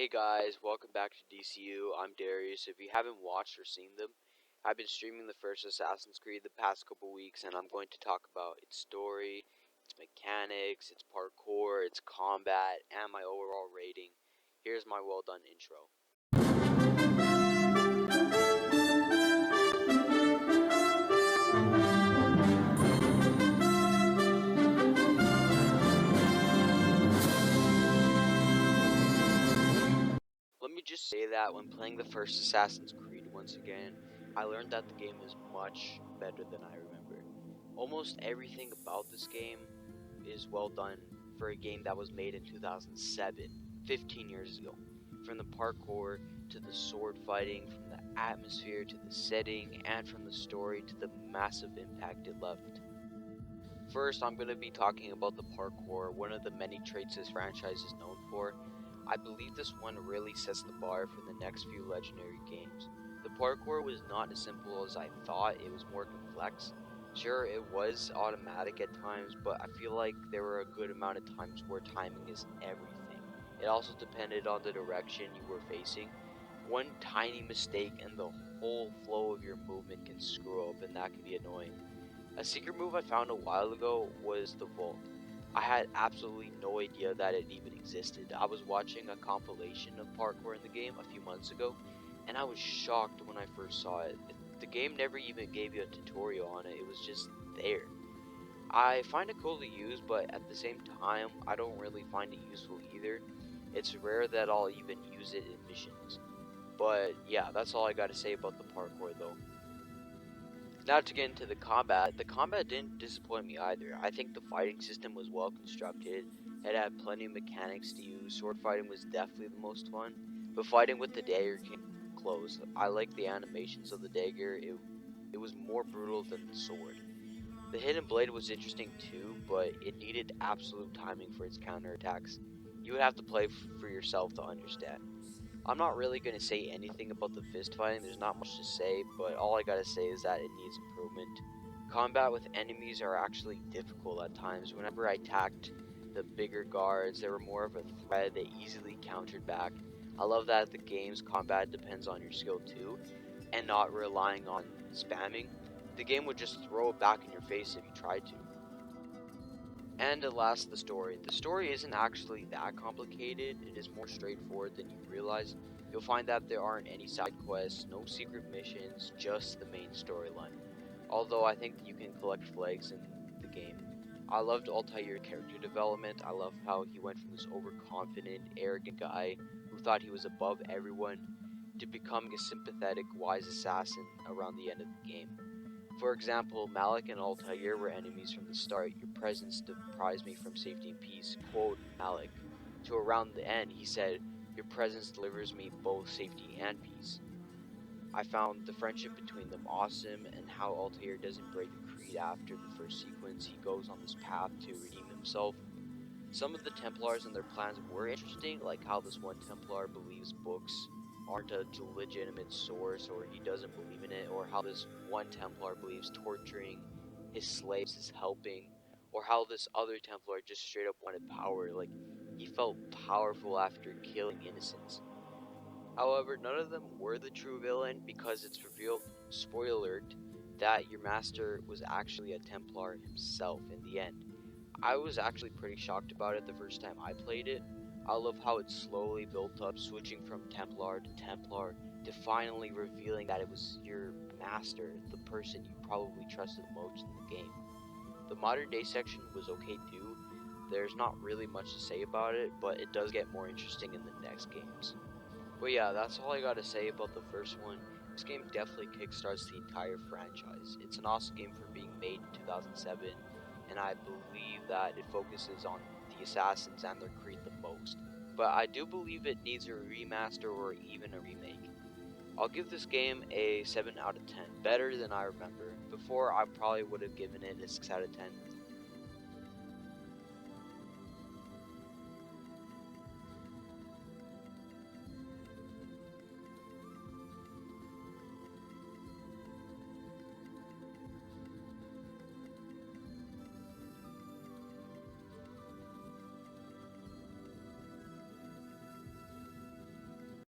Hey guys, welcome back to DCU. I'm Darius. If you haven't watched or seen them, I've been streaming the first Assassin's Creed the past couple weeks, and I'm going to talk about its story, its mechanics, its parkour, its combat, and my overall rating. Here's my well done intro. Let me just say that when playing the first Assassin's Creed once again, I learned that the game is much better than I remember. Almost everything about this game is well done for a game that was made in 2007, 15 years ago. From the parkour to the sword fighting, from the atmosphere to the setting, and from the story to the massive impact it left. First, I'm going to be talking about the parkour, one of the many traits this franchise is known for. I believe this one really sets the bar for the next few legendary games. The parkour was not as simple as I thought, it was more complex. Sure, it was automatic at times, but I feel like there were a good amount of times where timing is everything. It also depended on the direction you were facing. One tiny mistake and the whole flow of your movement can screw up, and that can be annoying. A secret move I found a while ago was the vault. I had absolutely no idea that it even existed. I was watching a compilation of parkour in the game a few months ago, and I was shocked when I first saw it. The game never even gave you a tutorial on it, it was just there. I find it cool to use, but at the same time, I don't really find it useful either. It's rare that I'll even use it in missions. But yeah, that's all I gotta say about the parkour though. Now to get into the combat didn't disappoint me either. I think the fighting system was well constructed. It had plenty of mechanics to use. Sword fighting was definitely the most fun, but fighting with the dagger came close. I like the animations of the dagger. It was more brutal than the sword. The hidden blade was interesting too, but it needed absolute timing for its counterattacks. You would have to play for yourself to understand. I'm not really going to say anything about the fist fighting, there's not much to say, but all I gotta say is that it needs improvement. Combat with enemies are actually difficult at times. Whenever I attacked the bigger guards, they were more of a threat, they easily countered back. I love that the game's combat depends on your skill too, and not relying on spamming. The game would just throw it back in your face if you tried to. And at last, the story. The story isn't actually that complicated, it is more straightforward than you realize. You'll find that there aren't any side quests, no secret missions, just the main storyline. Although I think you can collect flags in the game. I loved Altair's character development. I love how he went from this overconfident, arrogant guy who thought he was above everyone to becoming a sympathetic, wise assassin around the end of the game. For example, Malik and Altair were enemies from the start. Your presence deprives me from safety and peace. Quote Malik. To around the end, he said, your presence delivers me both safety and peace. I found the friendship between them awesome, and how Altair doesn't break the creed after the first sequence. He goes on this path to redeem himself. Some of the Templars and their plans were interesting, like how this one Templar believes books aren't a legitimate source, or he doesn't believe in it, or how this one Templar believes torturing his slaves is helping, or how this other Templar just straight up wanted power, like he felt powerful after killing innocents. However, none of them were the true villain because it's revealed, spoiler alert, that your master was actually a Templar himself in the end. I was actually pretty shocked about it the first time I played it. I love how it slowly built up, switching from Templar to finally revealing that it was your master, the person you probably trusted the most in the game. The modern day section was okay too. There's not really much to say about it, but it does get more interesting in the next games. But yeah, that's all I gotta say about the first one. This game definitely kickstarts the entire franchise. It's an awesome game for being made in 2007, and I believe that it focuses on the assassins and their creed the most. But I do believe it needs a remaster or even a remake. I'll give this game a 7 out of 10, better than I remember. Before, I probably would have given it a 6 out of 10.